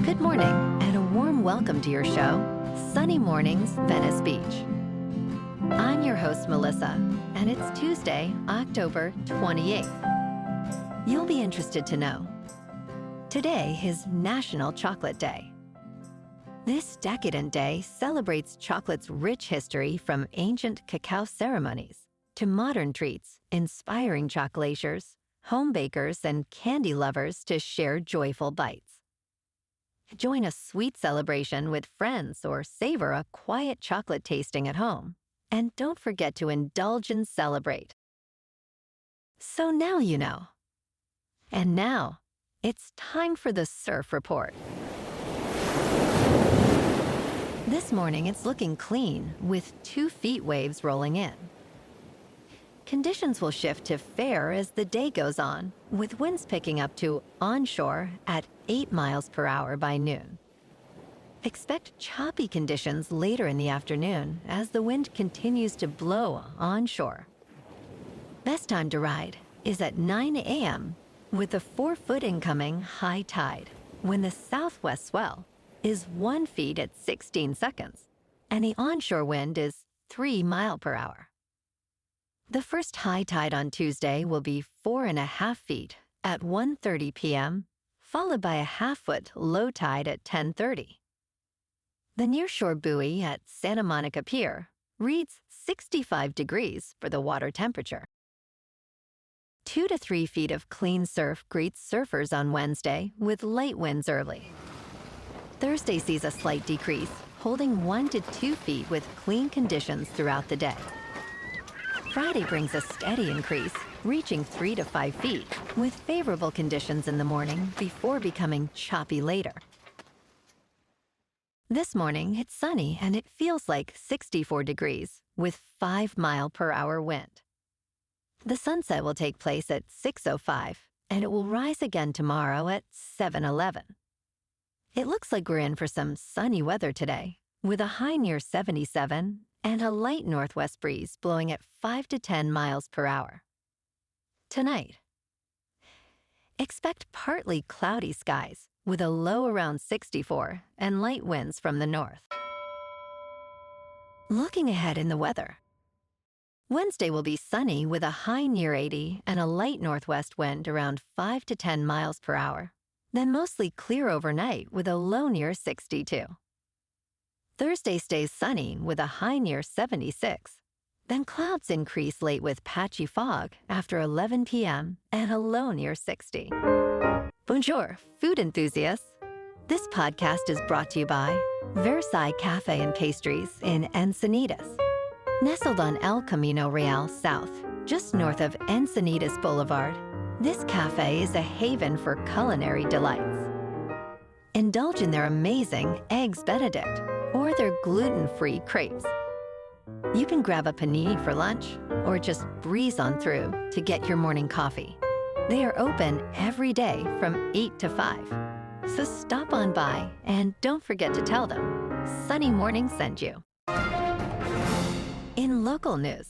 Good morning, and a warm welcome to your show, Sunny Mornings, Venice Beach. I'm your host, Melissa, and it's Tuesday, October 28th. You'll be interested to know, today is National Chocolate Day. This decadent day celebrates chocolate's rich history from ancient cacao ceremonies to modern treats, inspiring chocolatiers, home bakers, and candy lovers to share joyful bites. Join a sweet celebration with friends or savor a quiet chocolate tasting at home. And don't forget to indulge and celebrate. So now you know. And now, it's time for the Surf Report. This morning, it's looking clean with 2 feet waves rolling in. Conditions will shift to fair as the day goes on, with winds picking up to onshore at 8 miles per hour by noon. Expect choppy conditions later in the afternoon as the wind continues to blow onshore. Best time to ride is at 9 a.m. with a 4-foot incoming high tide, when the southwest swell is 1 foot at 16 seconds, and the onshore wind is 3 miles per hour. The first high tide on Tuesday will be 4.5 feet at 1:30 p.m., followed by a half-foot low tide at 10:30. The nearshore buoy at Santa Monica Pier reads 65 degrees for the water temperature. 2 to 3 feet of clean surf greets surfers on Wednesday with light winds early. Thursday sees a slight decrease, holding 1 to 2 feet with clean conditions throughout the day. Friday brings a steady increase, reaching 3 to 5 feet, with favorable conditions in the morning before becoming choppy later. This morning, it's sunny and it feels like 64 degrees, with 5 mile per hour wind. The sunset will take place at 6:05, and it will rise again tomorrow at 7:11. It looks like we're in for some sunny weather today, with a high near 77 and a light northwest breeze blowing at 5 to 10 miles per hour. Tonight, expect partly cloudy skies with a low around 64 and light winds from the north. Looking ahead in the weather, Wednesday will be sunny with a high near 80 and a light northwest wind around 5 to 10 miles per hour, then mostly clear overnight with a low near 62. Thursday stays sunny with a high near 76. Then clouds increase late with patchy fog after 11 p.m. and a low near 60. Bonjour, food enthusiasts. This podcast is brought to you by Versailles Cafe and Pastries in Encinitas. Nestled on El Camino Real South, just north of Encinitas Boulevard, this cafe is a haven for culinary delights. Indulge in their amazing Eggs Benedict or their gluten-free crepes. You can grab a panini for lunch or just breeze on through to get your morning coffee. They are open every day from 8 to 5. So stop on by and don't forget to tell them Sunny Morning sent you. In local news,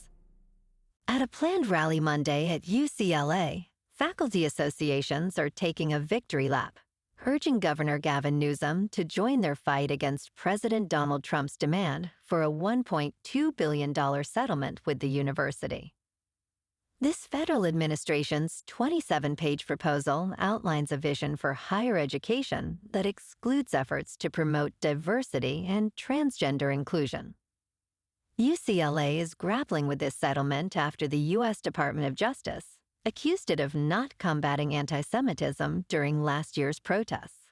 at a planned rally Monday at UCLA, faculty associations are taking a victory lap, urging Governor Gavin Newsom to join their fight against President Donald Trump's demand for a $1.2 billion settlement with the university. This federal administration's 27-page proposal outlines a vision for higher education that excludes efforts to promote diversity and transgender inclusion. UCLA is grappling with this settlement after the U.S. Department of Justice accused it of not combating anti-Semitism during last year's protests.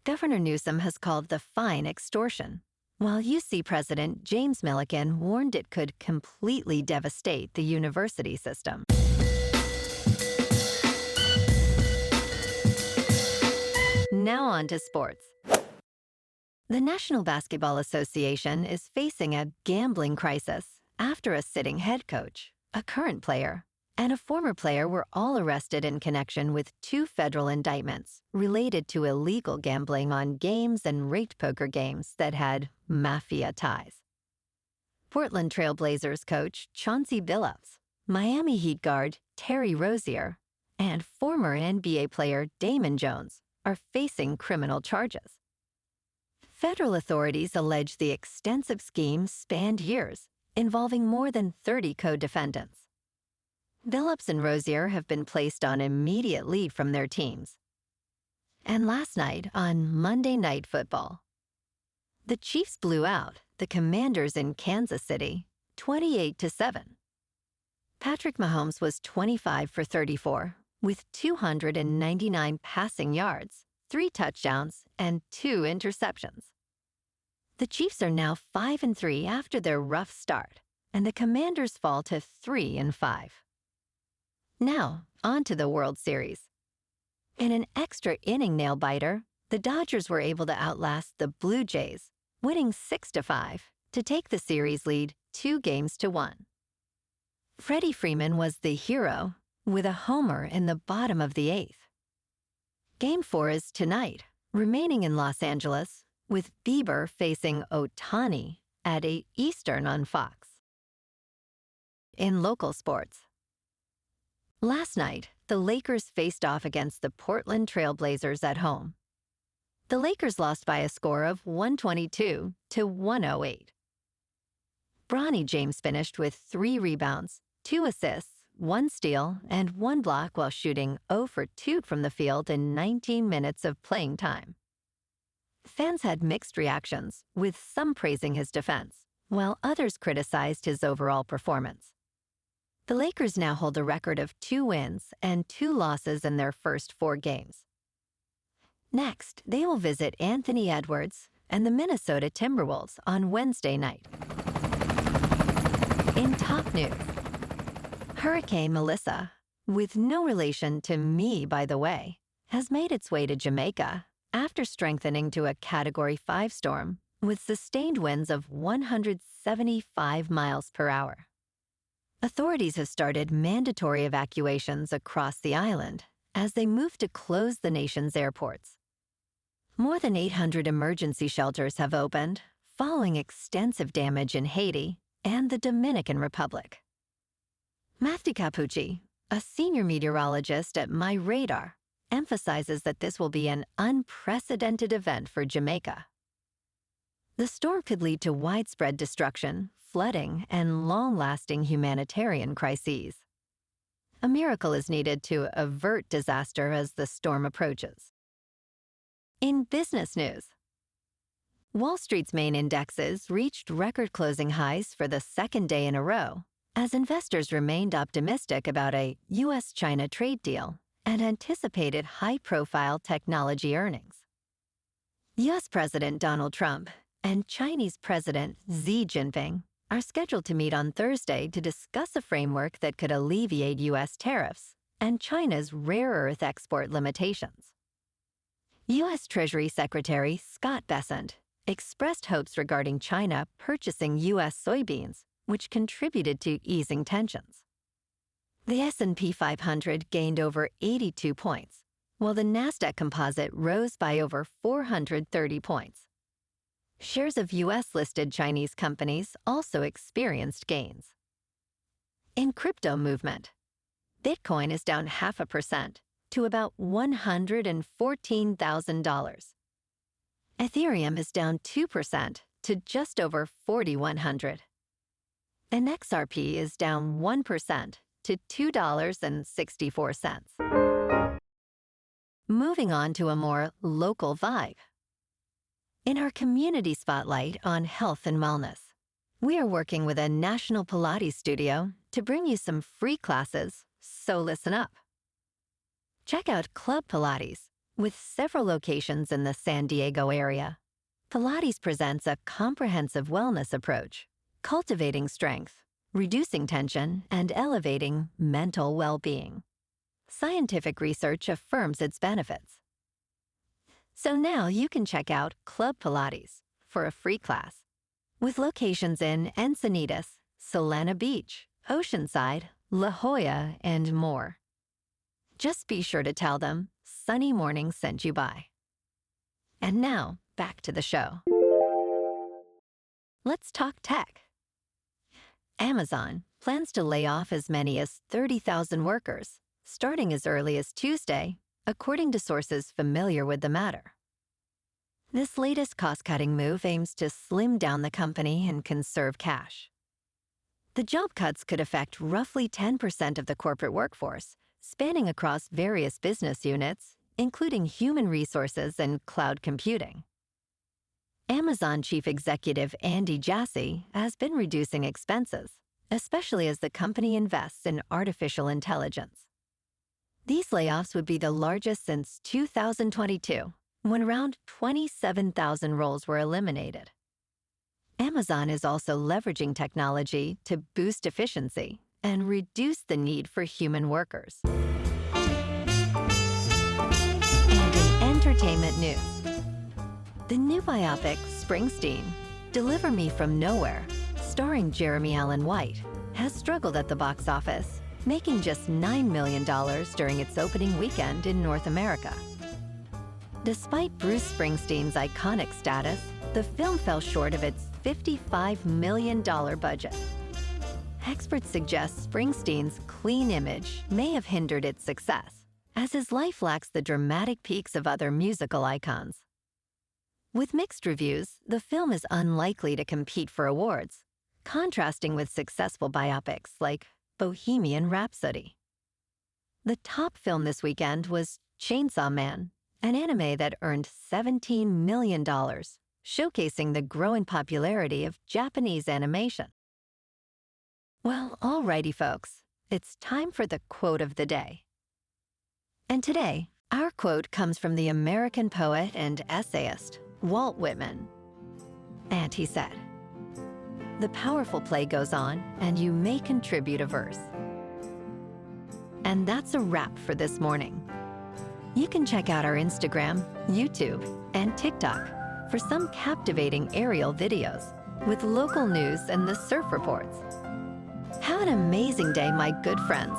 Governor Newsom has called the fine extortion, while UC President James Milliken warned it could completely devastate the university system. Now on to sports. The National Basketball Association is facing a gambling crisis after a sitting head coach, a current player, and a former player were all arrested in connection with 2 federal indictments related to illegal gambling on games and rigged poker games that had mafia ties. Portland Trail Blazers coach Chauncey Billups, Miami Heat guard Terry Rozier, and former NBA player Damon Jones are facing criminal charges. Federal authorities allege the extensive scheme spanned years, involving more than 30 co-defendants. Billups and Rozier have been placed on immediate leave from their teams. And last night, on Monday Night Football, the Chiefs blew out the Commanders in Kansas City, 28-7. Patrick Mahomes was 25 for 34, with 299 passing yards, 3 touchdowns, and 2 interceptions. The Chiefs are now 5-3 after their rough start, and the Commanders fall to 3-5. Now, on to the World Series. In an extra inning nail-biter, the Dodgers were able to outlast the Blue Jays, winning 6-5 to take the series lead 2-1. Freddie Freeman was the hero, with a homer in the bottom of the 8th. Game 4 is tonight, remaining in Los Angeles, with Bieber facing Ohtani at 8 Eastern on Fox. In local sports, last night, the Lakers faced off against the Portland Trail Blazers at home. The Lakers lost by a score of 122-108. Bronny James finished with 3 rebounds, 2 assists, 1 steal, and 1 block while shooting 0 for 2 from the field in 19 minutes of playing time. Fans had mixed reactions, with some praising his defense, while others criticized his overall performance. The Lakers now hold a record of 2 wins and 2 losses in their first 4 games. Next, they will visit Anthony Edwards and the Minnesota Timberwolves on Wednesday night. In top news, Hurricane Melissa, with no relation to me, by the way, has made its way to Jamaica after strengthening to a Category 5 storm with sustained winds of 175 miles per hour. Authorities have started mandatory evacuations across the island as they move to close the nation's airports. More than 800 emergency shelters have opened, following extensive damage in Haiti and the Dominican Republic. Matthew Capucci, a senior meteorologist at MyRadar, emphasizes that this will be an unprecedented event for Jamaica. The storm could lead to widespread destruction, flooding, and long-lasting humanitarian crises. A miracle is needed to avert disaster as the storm approaches. In business news, Wall Street's main indexes reached record-closing highs for the second day in a row as investors remained optimistic about a U.S.-China trade deal and anticipated high-profile technology earnings. U.S. President Donald Trump and Chinese President Xi Jinping are scheduled to meet on Thursday to discuss a framework that could alleviate U.S. tariffs and China's rare earth export limitations. U.S. Treasury Secretary Scott Bessent expressed hopes regarding China purchasing U.S. soybeans, which contributed to easing tensions. The S&P 500 gained over 82 points, while the Nasdaq Composite rose by over 430 points. Shares of U.S.-listed Chinese companies also experienced gains. In crypto movement, Bitcoin is down 0.5% to about $114,000. Ethereum is down 2% to just over $4,100. And XRP is down 1% to $2.64. Moving on to a more local vibe. In our community spotlight on health and wellness, we are working with a national Pilates studio to bring you some free classes, so listen up. Check out Club Pilates, with several locations in the San Diego area. Pilates presents a comprehensive wellness approach, cultivating strength, reducing tension, and elevating mental well-being. Scientific research affirms its benefits. So now you can check out Club Pilates for a free class, with locations in Encinitas, Solana Beach, Oceanside, La Jolla, and more. Just be sure to tell them Sunny Morning sent you by. And now, back to the show. Let's talk tech. Amazon plans to lay off as many as 30,000 workers, starting as early as Tuesday, according to sources familiar with the matter. This latest cost-cutting move aims to slim down the company and conserve cash. The job cuts could affect roughly 10% of the corporate workforce, spanning across various business units, including human resources and cloud computing. Amazon chief executive Andy Jassy has been reducing expenses, especially as the company invests in artificial intelligence. These layoffs would be the largest since 2022, when around 27,000 roles were eliminated. Amazon is also leveraging technology to boost efficiency and reduce the need for human workers. And in entertainment news, the new biopic Springsteen, Deliver Me From Nowhere, starring Jeremy Allen White, has struggled at the box office, making just $9 million during its opening weekend in North America. Despite Bruce Springsteen's iconic status, the film fell short of its $55 million budget. Experts suggest Springsteen's clean image may have hindered its success, as his life lacks the dramatic peaks of other musical icons. With mixed reviews, the film is unlikely to compete for awards, contrasting with successful biopics like Bohemian Rhapsody. The top film this weekend was Chainsaw Man, an anime that earned $17 million, showcasing the growing popularity of Japanese animation. Well, alrighty folks, it's time for the quote of the day. And today, our quote comes from the American poet and essayist, Walt Whitman. And he said, "The powerful play goes on, and you may contribute a verse." And that's a wrap for this morning. You can check out our Instagram, YouTube, and TikTok for some captivating aerial videos with local news and the surf reports. Have an amazing day, my good friends.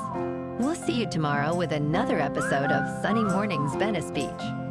We'll see you tomorrow with another episode of Sunny Mornings Venice Beach.